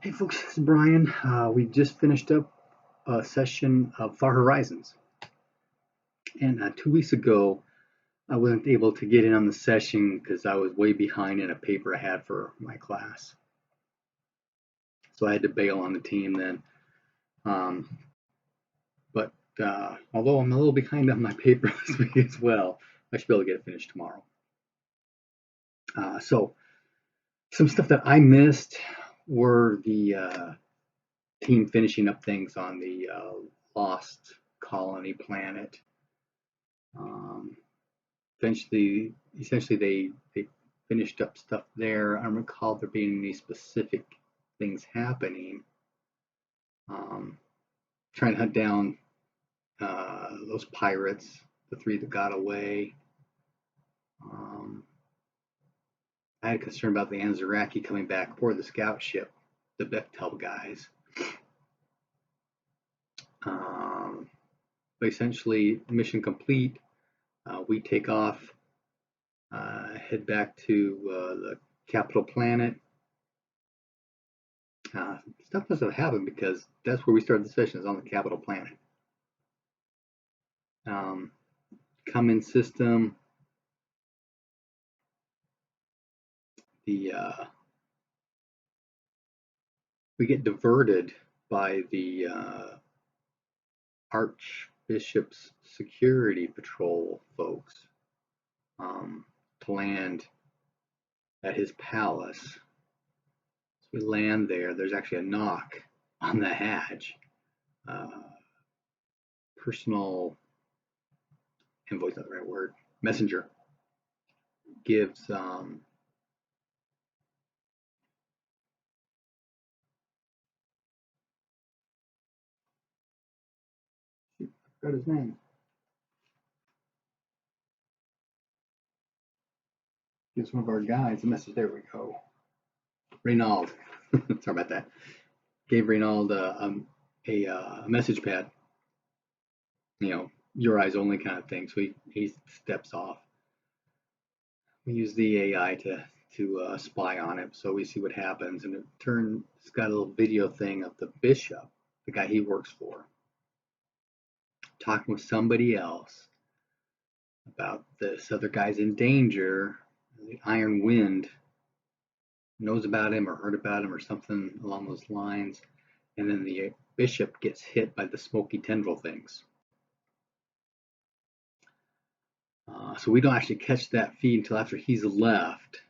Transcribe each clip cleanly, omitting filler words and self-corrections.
Hey folks, this is Brian. We just finished up a session of Far Horizons, and 2 weeks ago I wasn't able to get in on the session because I was way behind in a paper I had for my class, so I had to bail on the team then. Um, but although I'm a little behind on my paper this week as well, I should be able to get it finished tomorrow. So some stuff that I missed were the team finishing up things on the Lost Colony planet. Essentially they finished up stuff there. I don't recall there being any specific things happening. Trying to hunt down those pirates, the 3 that got away. I had concern about the Anzaraki coming back for the scout ship, the Bechtel guys. But essentially, mission complete. We take off, head back to the capital planet. Stuff must have happened because that's where we started the session, is on the capital planet. Come-in system. We get diverted by the Archbishop's security patrol folks to land at his palace. So we land there. There's actually a knock on the hatch. Personal envoy, not the right word. Messenger gives got his name. Gives one of our guys a message. There we go. Reynald. Sorry about that. Gave Reynald a message pad. You know, your eyes only kind of thing. So he steps off. We use the AI to spy on it, so we see what happens. And it's got a little video thing of the bishop, the guy he works for, talking with somebody else about this other guy's in danger. The Iron Wind knows about him or heard about him or something along those lines. And then the bishop gets hit by the smoky tendril things. So we don't actually catch that feed until after he's left.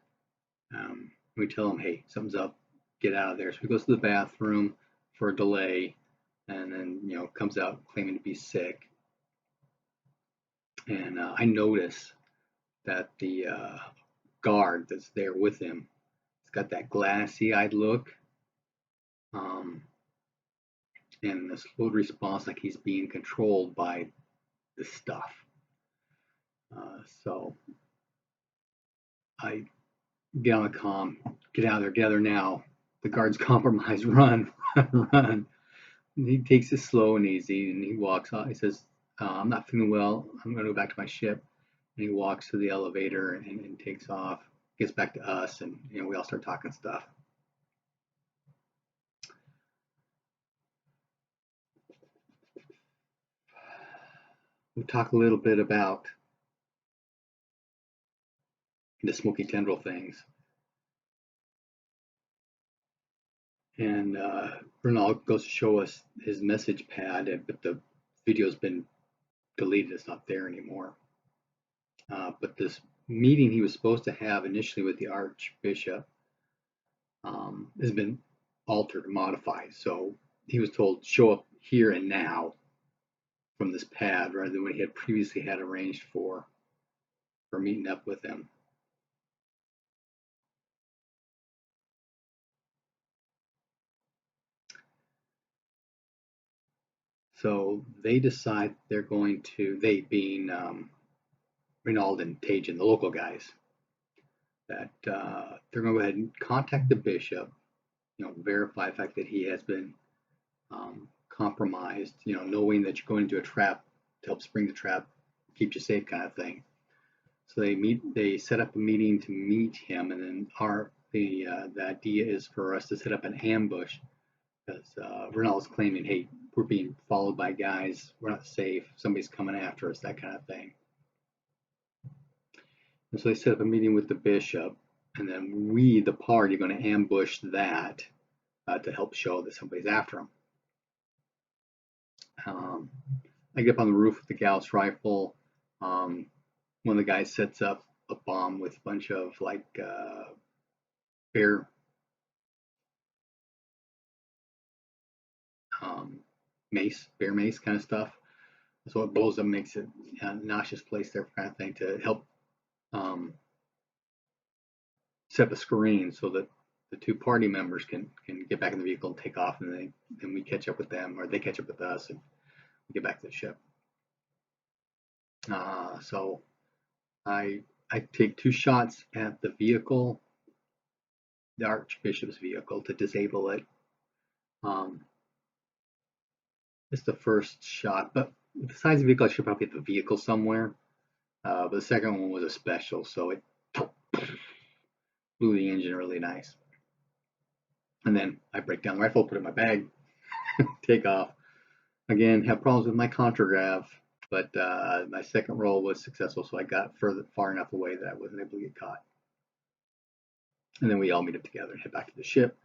We tell him, hey, something's up, get out of there. So he goes to the bathroom for a delay, and then comes out claiming to be sick. And I notice that the guard that's there with him, he's got that glassy-eyed look, and a slowed response, like he's being controlled by the stuff. So I get on the comm, get out of there now. The guard's compromised. Run, run, run. And he takes it slow and easy, and he walks off. He says, I'm not feeling well. I'm going to go back to my ship. And he walks to the elevator and takes off, gets back to us, and we all start talking stuff. We talk a little bit about the smoky tendril things. And Ronald goes to show us his message pad, but the video's been deleted. It's not there anymore. But this meeting he was supposed to have initially with the Archbishop has been altered, modified. So he was told, show up here and now from this pad rather than what he had previously had arranged for meeting up with him. So they decide they're going to, they being Reynald and Tajin, the local guys, that they're going to go ahead and contact the bishop, verify the fact that he has been compromised, knowing that you're going into a trap to help spring the trap, keep you safe kind of thing. So they set up a meeting to meet him, and then our the idea is for us to set up an ambush because Renald's claiming, hey, we're being followed by guys, we're not safe, somebody's coming after us, that kind of thing. And so they set up a meeting with the bishop, and then we, the party, are going to ambush that to help show that somebody's after them. I get up on the roof with the Gauss rifle. One of the guys sets up a bomb with a bunch of like bear mace kind of stuff. So it blows up, makes it a nauseous place there kind of thing to help set up a screen so that the two party members can get back in the vehicle and take off, and then we catch up with them, or they catch up with us, and we get back to the ship. So I take 2 shots at the vehicle, the Archbishop's vehicle, to disable it. It's the first shot, but with the size of the vehicle, I should probably hit the vehicle somewhere. But the second one was a special, so it blew the engine really nice. And then I break down the rifle, put it in my bag, take off. Again, have problems with my contragrav, but my second roll was successful, so I got far enough away that I wasn't able to get caught. And then we all meet up together and head back to the ship.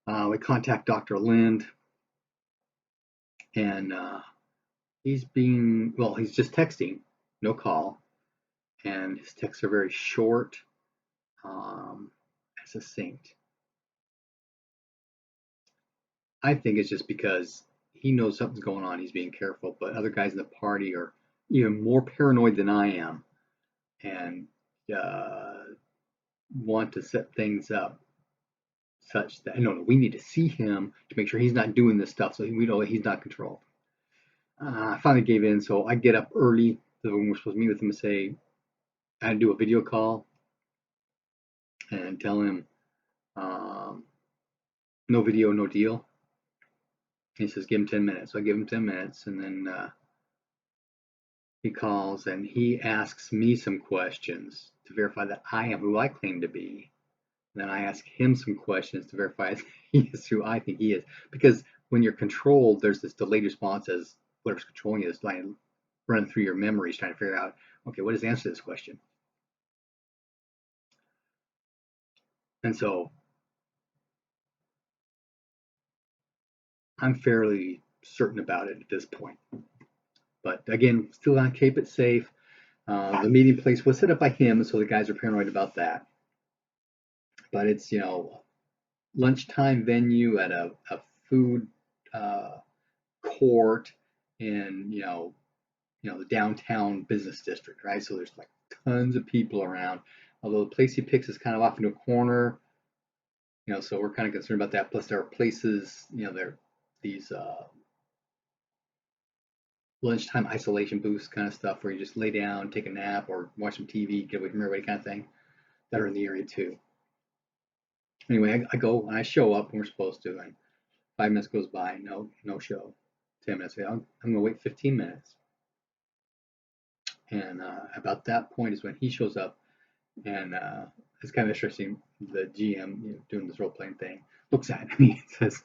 We contact Dr. Dylnn, and he's just texting, no call, and his texts are very short, succinct. I think it's just because he knows something's going on, he's being careful, but other guys in the party are even more paranoid than I am, and want to set things up such that no, we need to see him to make sure he's not doing this stuff, so we know that he's not controlled. I finally gave in, so I get up early when we're supposed to meet with him and say I do a video call and tell him no video, no deal. He says give him 10 minutes. So I give him 10 minutes, and then he calls and he asks me some questions to verify that I am who I claim to be. And then I ask him some questions to verify he is who I think he is. Because when you're controlled, there's this delayed response as whatever's controlling you is like running through your memories trying to figure out, okay, what is the answer to this question? And so I'm fairly certain about it at this point. But again, still want to keep it safe. The meeting place was set up by him, so the guys are paranoid about that. But it's, lunchtime venue at a food court in, the downtown business district, right? So there's like tons of people around. Although the place he picks is kind of off into a corner, so we're kind of concerned about that. Plus there are places, there are these lunchtime isolation booths kind of stuff where you just lay down, take a nap, or watch some TV, get away from everybody kind of thing, that are in the area too. Anyway, I go and I show up when we're supposed to, and 5 minutes goes by, no show. 10 minutes, I'm gonna wait 15 minutes. And about that point is when he shows up, and it's kind of interesting. The GM, doing this role playing thing, looks at me and says,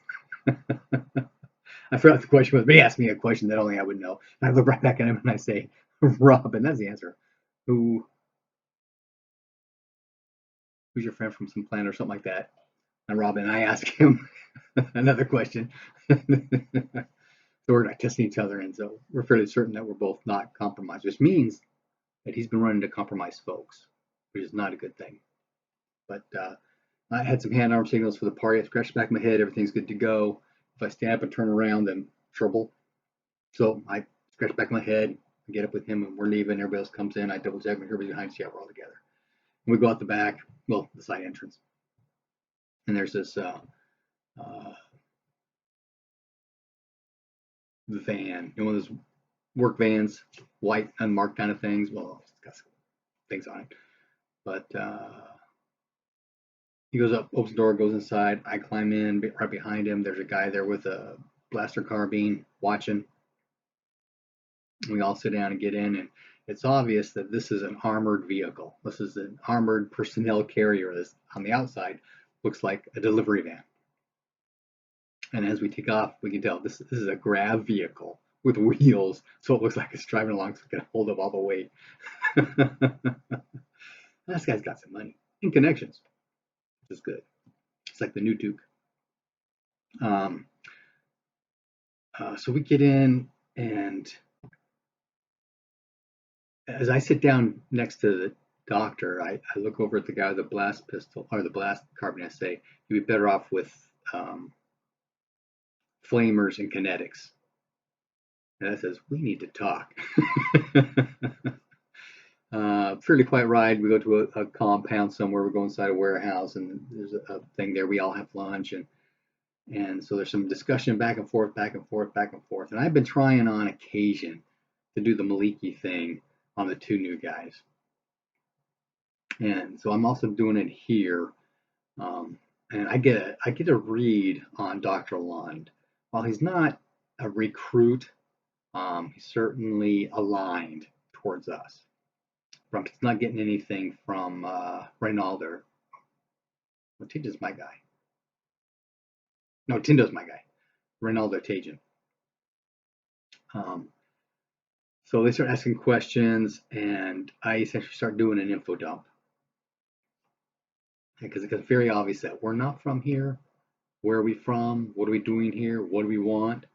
I forgot what the question was, but he asked me a question that only I would know. And I look right back at him and I say, Rob, and that's the answer. Who's your friend from some planet or something like that? And Robin, and I ask him another question. So we're not testing each other, and so we're fairly certain that we're both not compromised, which means that he's been running to compromised folks, which is not a good thing. But I had some hand arm signals for the party. I scratched the back of my head. Everything's good to go. If I stand up and turn around, then trouble. So I scratch the back of my head, get up with him, and we're leaving. Everybody else comes in. I double check, everybody's behind us. Yeah, we're all together. And we go out the back, the side entrance. And there's this van, one of those work vans, white, unmarked kind of things. Well, it's got some things on it. But he goes up, opens the door, goes inside. I climb in right behind him. There's a guy there with a blaster carbine watching. We all sit down and get in, and it's obvious that this is an armored vehicle. This is an armored personnel carrier that's on the outside, looks like a delivery van. And as we take off, we can tell this is a grav vehicle with wheels, so it looks like it's driving along so it can hold up all the weight. This guy's got some money and connections, which is good. It's like the new Duke. So we get in, and as I sit down next to the doctor, I look over at the guy with the blast pistol or the blast carbine. I say, "You'd be better off with flamers and kinetics." And that says, "We need to talk." Fairly quiet ride. We go to a compound somewhere. We go inside a warehouse, and there's a thing there. We all have lunch, and so there's some discussion back and forth, back and forth, back and forth. And I've been trying on occasion to do the Maliki thing on the two new guys. And so I'm also doing it here. And I get a read on Dr. Lund. While he's not a recruit, he's certainly aligned towards us. But I'm not getting anything from Reynalder. Well, Tindo's my guy. No, Tindo's my guy. Reynalder Tajan. So they start asking questions, and I essentially start doing an info dump. Because it's very obvious that we're not from here. Where are we from? What are we doing here? What do we want?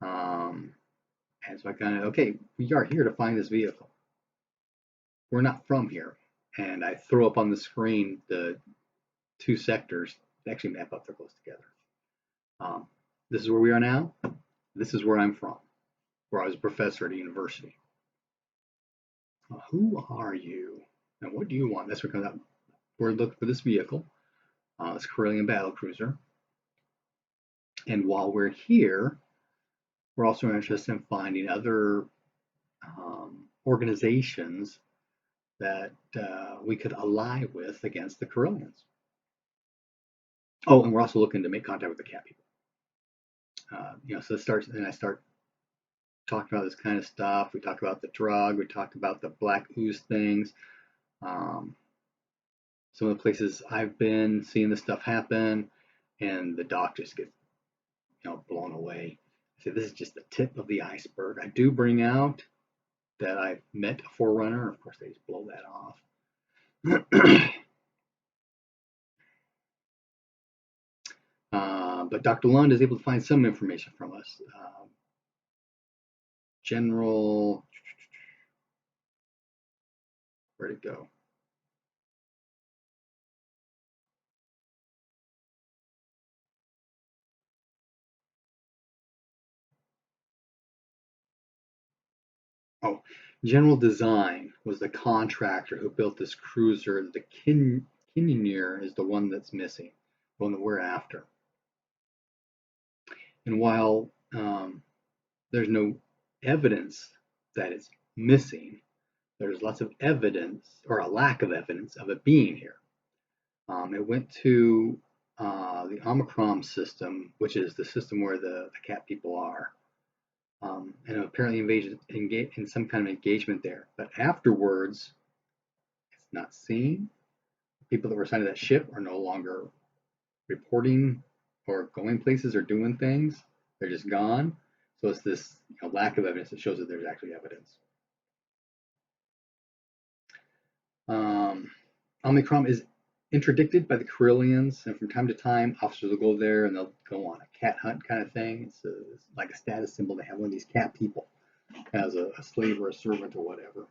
And so I kind of, okay, we are here to find this vehicle. We're not from here. And I throw up on the screen the two sectors that actually map up there close together. This is where we are now. This is where I'm from, where I was a professor at a university. Who are you? And what do you want? That's what comes up. We're looking for this vehicle, this Corellian battle cruiser. And while we're here, we're also interested in finding other organizations that we could ally with against the Corellians. Oh, and we're also looking to make contact with the cat people. So it starts, and I start talking about this kind of stuff. We talk about the drug. We talk about the black ooze things. Some of the places I've been seeing this stuff happen, and the doc just gets, blown away. I say, this is just the tip of the iceberg. I do bring out that I've met a Forerunner. Of course, they just blow that off. But Dr. Lund is able to find some information from us. General, where'd it go? Oh, General Design was the contractor who built this cruiser. The Kinnear is the one that's missing, the one that we're after. And while there's no evidence that it's missing, there's lots of evidence, or a lack of evidence, of it being here. It went to the Omicron system, which is the system where the cat people are. And apparently engaged in some kind of engagement there. But afterwards, it's not seen. People that were assigned to that ship are no longer reporting or going places or doing things. They're just gone. So it's this lack of evidence that shows that there's actually evidence. Omicron is interdicted by the Corellians, and from time to time, officers will go there and they'll go on a cat hunt kind of thing. It's like a status symbol to have one of these cat people as a slave or a servant or whatever.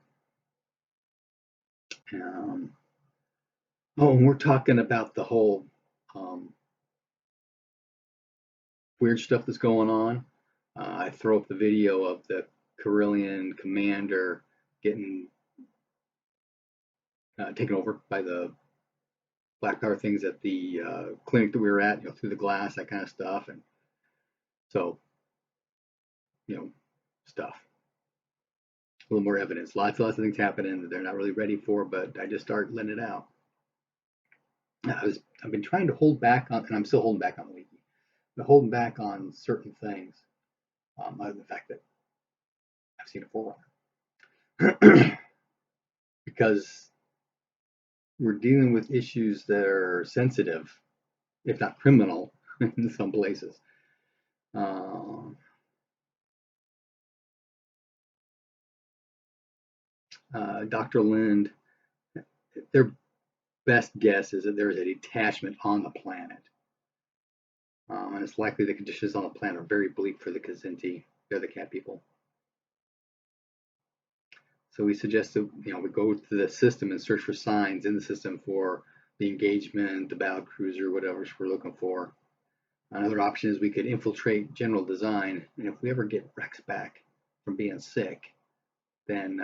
And we're talking about the whole weird stuff that's going on. I throw up the video of the Corellian commander getting taken over by the black power things at the clinic that we were at, through the glass, that kind of stuff. And so, stuff. A little more evidence. Lots of things happening that they're not really ready for, but I just start letting it out. I've been trying to hold back on, and I'm still holding back on the wiki, but holding back on certain things, other than the fact that I've seen a Forerunner. because we're dealing with issues that are sensitive, if not criminal, in some places. Dr. Lind, their best guess is that there is a detachment on the planet. And it's likely the conditions on the planet are very bleak for the Kzinti. They're the cat people. So we suggest that we go to the system and search for signs in the system for the engagement, the battle cruiser, whatever we're looking for. Another option is we could infiltrate general design, and if we ever get Rex back from being sick, then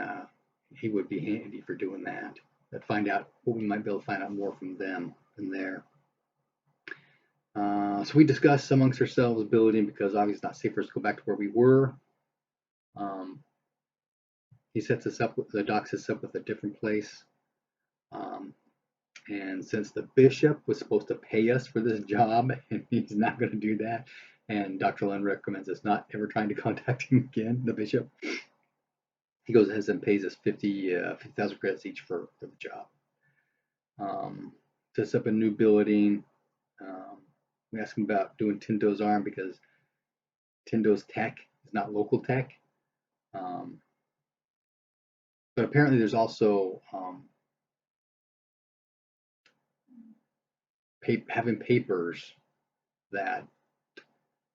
he would be handy for doing that. But find out what we might be able to find out more from them than there. So we discussed amongst ourselves building, because obviously it's not safe for us to go back to where we were. He sets us up with, the doc sets us up with a different place. And since the bishop was supposed to pay us for this job, and he's not going to do that, and Dr. Dylnn recommends us not ever trying to contact him again, the bishop, he goes ahead and pays us 50,000 credits each for the job. Sets up a new building. We asked him about doing Tindo's arm because Tindo's tech is not local tech. But apparently there's also having papers that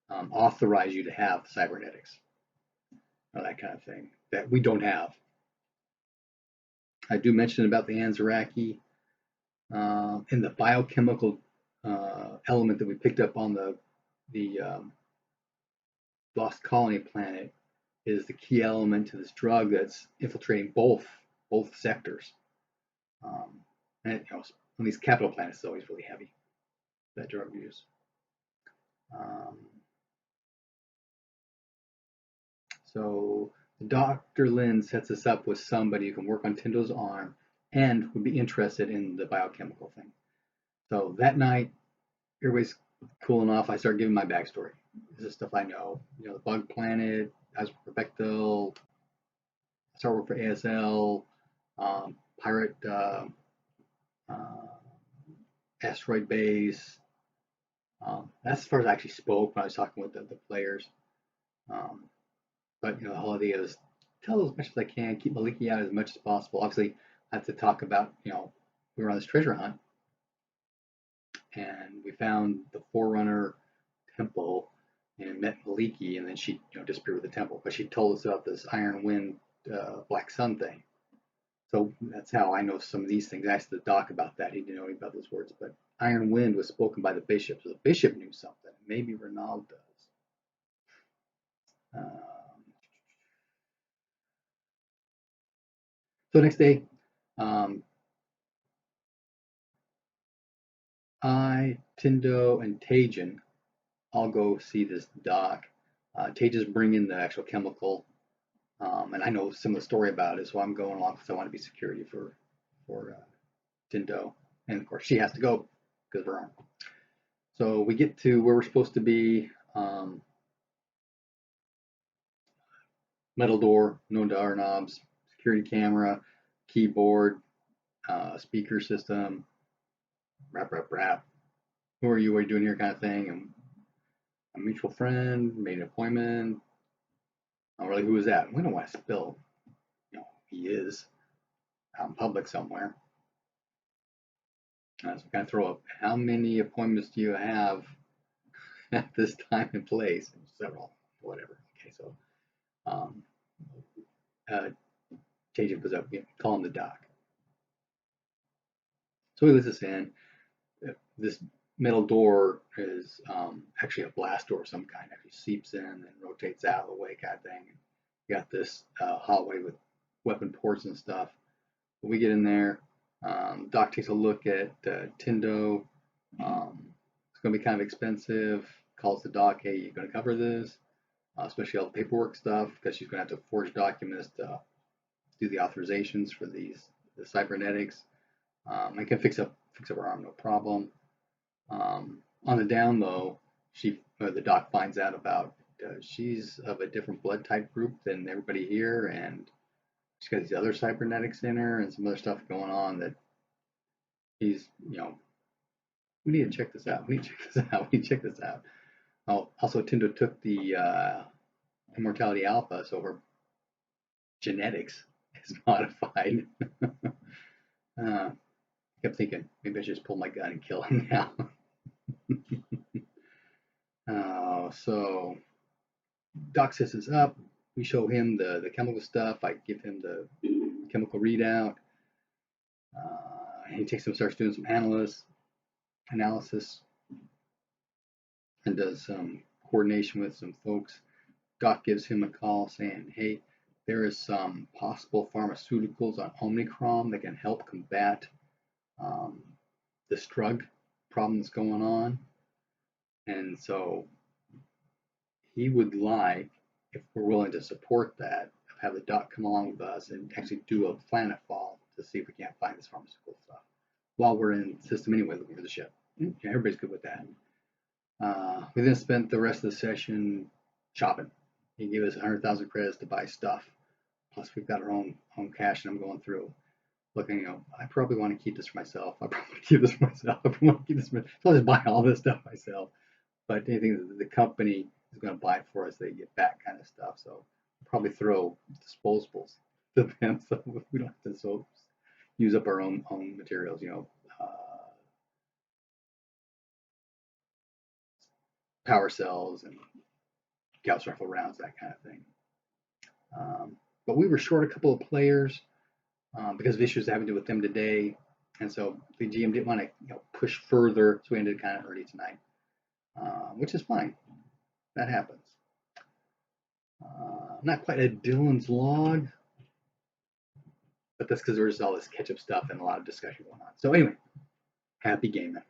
authorize you to have cybernetics, or that kind of thing, that we don't have. I do mention about the Anzaraki in the biochemical element that we picked up on the Lost Colony planet is the key element to this drug that's infiltrating both sectors. And on these capital planets, it's always really heavy, that drug use. So Dr. Lynn sets us up with somebody who can work on Tindo's arm and would be interested in the biochemical thing. So that night, everybody's cooling off. I start giving my backstory. This is stuff I know. The bug planet, I was for Bechtel, I started working for ASL, pirate asteroid base. That's as far as I actually spoke when I was talking with the players. But the whole idea is tell as much as I can, keep Maliki out as much as possible. Obviously, I have to talk about we were on this treasure hunt, and we found the Forerunner temple and met Maliki, and then she disappeared with the temple. But she told us about this Iron Wind Black Sun thing. So that's how I know some of these things. I asked the doc about that. He didn't know anything about those words. But Iron Wind was spoken by the bishop. So the bishop knew something. Maybe Ronald does. So next day, I, Tindo, and Tajin all go see this doc. Tajin's bringing the actual chemical, and I know some of the story about it, so I'm going along because I want to be security for Tindo. And of course, she has to go because we're armed. So we get to where we're supposed to be. Metal door, no door knobs, security camera, keyboard, speaker system, rap. Who are you? What are you doing here? Kind of thing. And a mutual friend made an appointment. Oh, really? Who is that? We don't want to spill. He is out in public somewhere. So kind of throw up. How many appointments do you have at this time and place? Several, whatever. Okay, so Tajin puts up, call him the doc. So he lets us in. This metal door is actually a blast door of some kind. Actually seeps in and rotates out of the way, kind of thing. You got this hallway with weapon ports and stuff. When we get in there, Doc takes a look at Tindo. It's going to be kind of expensive. Calls the doc, hey, you going to cover this? Especially all the paperwork stuff, because she's going to have to forge documents to do the authorizations for the cybernetics. I can fix up her arm, no problem. On the down low, the doc finds out about she's of a different blood type group than everybody here, and she's got these other cybernetics in her and some other stuff going on that he's, we need to check this out. We need to check this out. We need to check this out. Oh, also, Tindo took the Immortality Alpha, so her genetics is modified. I kept thinking, maybe I should just pull my gun and kill him now. So Doc sets us up. We show him the chemical stuff. I give him the chemical readout. He takes him, starts doing some analysis, and does some coordination with some folks. Doc gives him a call saying, hey, there is some possible pharmaceuticals on Omicron that can help combat this drug problem that's going on. And so he would like, if we're willing to support that, have the Doc come along with us and actually do a planet fall to see if we can't find this pharmaceutical stuff while we're in the system anyway looking for the ship. Yeah, everybody's good with that. We then spent the rest of the session shopping. He gave us 100,000 credits to buy stuff. Plus, we've got our own cash, and I'm going through looking. I probably want to keep this for myself. I probably want to keep this for myself. I probably want to keep this for myself. So I'll just buy all this stuff myself. But anything that the company is going to buy for us, they get back kind of stuff. So I'll probably throw disposables to them, so we don't have to use up our own materials. Power cells and Gauss rifle rounds, that kind of thing. But we were short a couple of players because of issues having to do with them today, and so the GM didn't want to push further, so we ended kind of early tonight, which is fine. That happens. Not quite a Dylnn's log, but that's because there's all this catch-up stuff and a lot of discussion going on. So anyway, happy gaming.